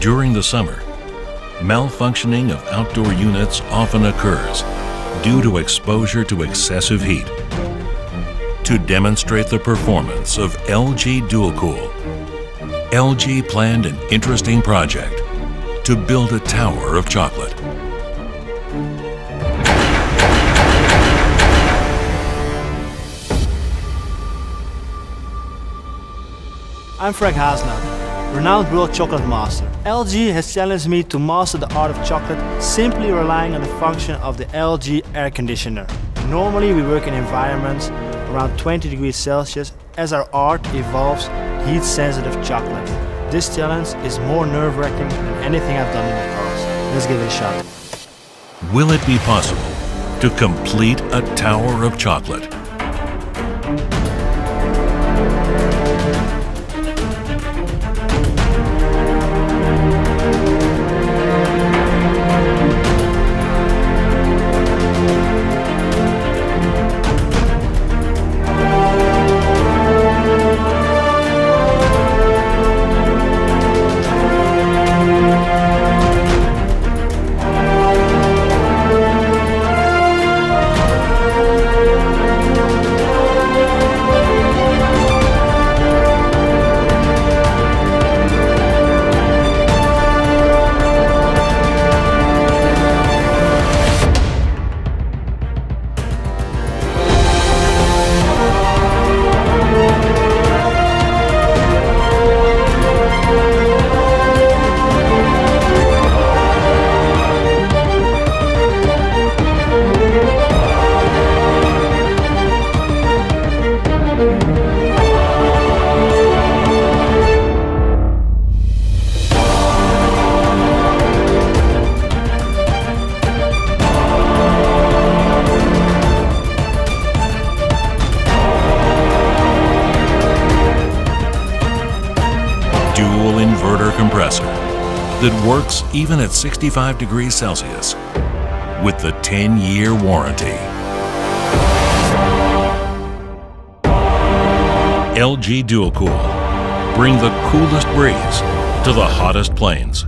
During the summer, malfunctioning of outdoor units often occurs due to exposure to excessive heat. To demonstrate the performance of LG Dualcool, LG planned an interesting project to build a tower of chocolate. I'm Frank Haasnaut, renowned world chocolate master. LG has challenged me to master the art of chocolate simply relying on the function of the LG air conditioner. Normally we work in environments around 20 degrees Celsius. As our art evolves, heat-sensitive chocolate. This challenge is more nerve-wracking than anything I've done in the past. Let's give it a shot. Will it be possible to complete a tower of chocolate? Dual inverter compressor that works even at 65 degrees Celsius with the 10-year warranty. LG Dualcool. Bring the coolest breeze to the hottest plains.